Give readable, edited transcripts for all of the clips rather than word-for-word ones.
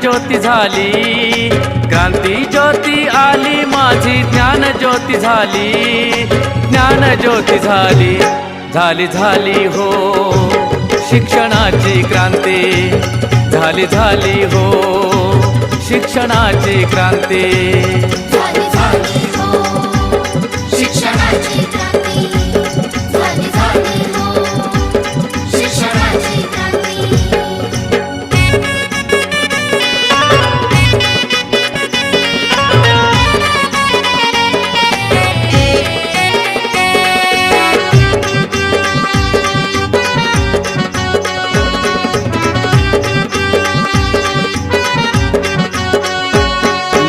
ज्योती झाली, क्रांती ज्योती आली माझी, ज्ञान ज्योती झाली, ज्ञान ज्योती झाली, झाली झाली हो शिक्षणाची क्रांती, झाली झाली हो शिक्षणाची क्रांती, झाली झाली हो शिक्षणाची क्रांती, झाली झाली हो शिक्षणाची क्रांती.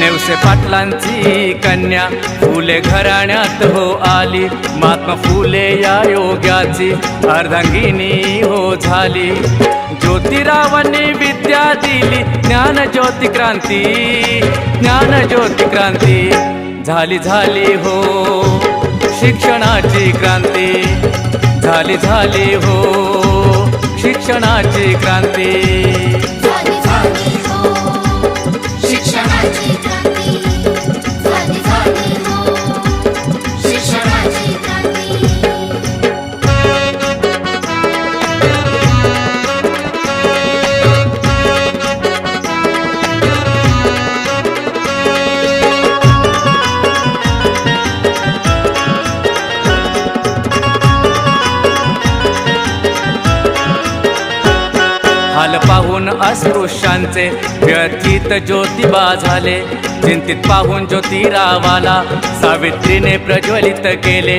नेवसे पाटलांची कन्या फुले घराण्यात हो आली, महात्मा फुले या योग्याची अर्धांगिनी हो झाली, ज्योतिरावांनी विद्या दिली, ज्ञान ज्योती क्रांती, ज्ञान ज्योती क्रांती, झाली झाली हो शिक्षणाची क्रांती, झाली झाली हो शिक्षणाची क्रांती, झाली झाली हो शिक्षणाची क्रांती, झाली झाली हो शिक्षणाची क्रांती. हाल पाहून अस्पृश्यांचे व्यथित ज्योतिबा झाले, चिंतित पाहून ज्योतिरावाला सावित्रीने प्रज्वलित केले,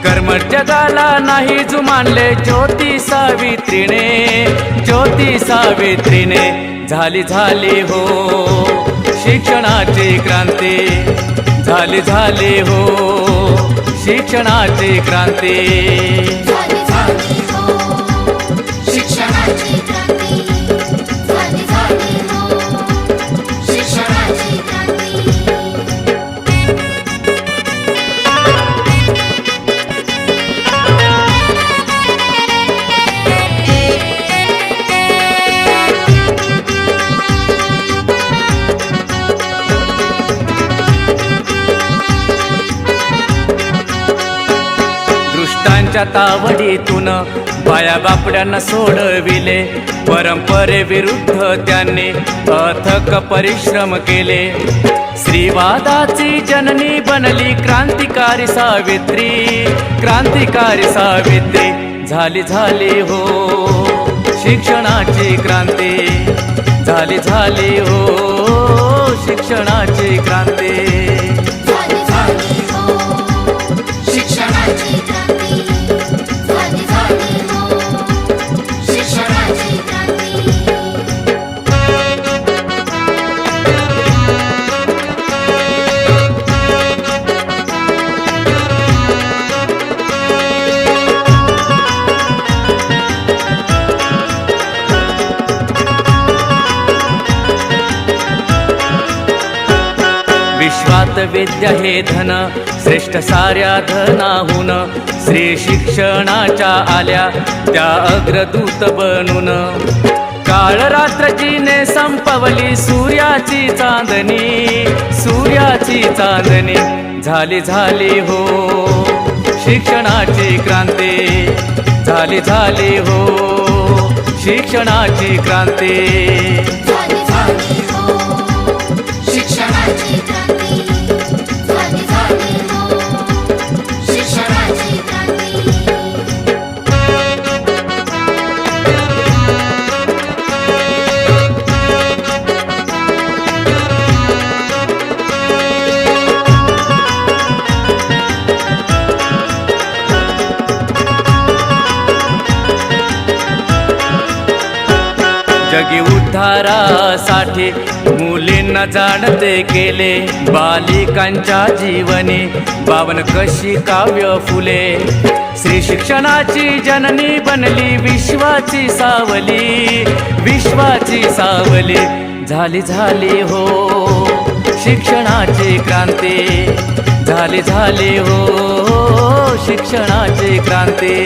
कर्म जगाला नाही जुमानले ज्योती सावित्रीने, ज्योती सावित्रीने, झाली झाली हो शिक्षणाची क्रांती, झाली झाली हो शिक्षणाची क्रांती, झाली झाली हो शिक्षणाची क्रांती, झाली झाली हो शिक्षणाची क्रांती. दृष्टांच्या तावडीतून बाया बापड्यांना सोडविले, परंपरेविरुद्ध त्यांनी अथक परिश्रम केले, स्त्रीवादाची जननी बनली क्रांतिकारी सावित्री, क्रांतिकारी सावित्री, झाली झाली हो शिक्षणाची क्रांती, झाली झाली हो शिक्षणाची क्रांती, झाली झाली हो शिक्षणाची क्रांती, झाली झाली हो शिक्षणाची क्रांती. विश्वात विद्या हे धन श्रेष्ठ साऱ्या धनाहून, श्री शिक्षणाच्या आल्या त्या अग्रदूत बनून, काळ रात्रजीने संपवली सूर्याची चांदणी, सूर्याची चांदणी, झाली झाली हो शिक्षणाची क्रांती, झाली झाली हो शिक्षणाची क्रांती, झाली झाली हो शिक्षणाची क्रांती, झाली झाली हो शिक्षणाची क्रांती. जगी उद्धारासाठी मुलींना जाणते केले, बालिकांच्या जीवनी पावन कशी काव्य फुले, श्री शिक्षणाची जननी बनली विश्वाची सावली, विश्वाची सावली, झाली झाली हो शिक्षणाची क्रांती, झाली झाली हो शिक्षणाची क्रांती.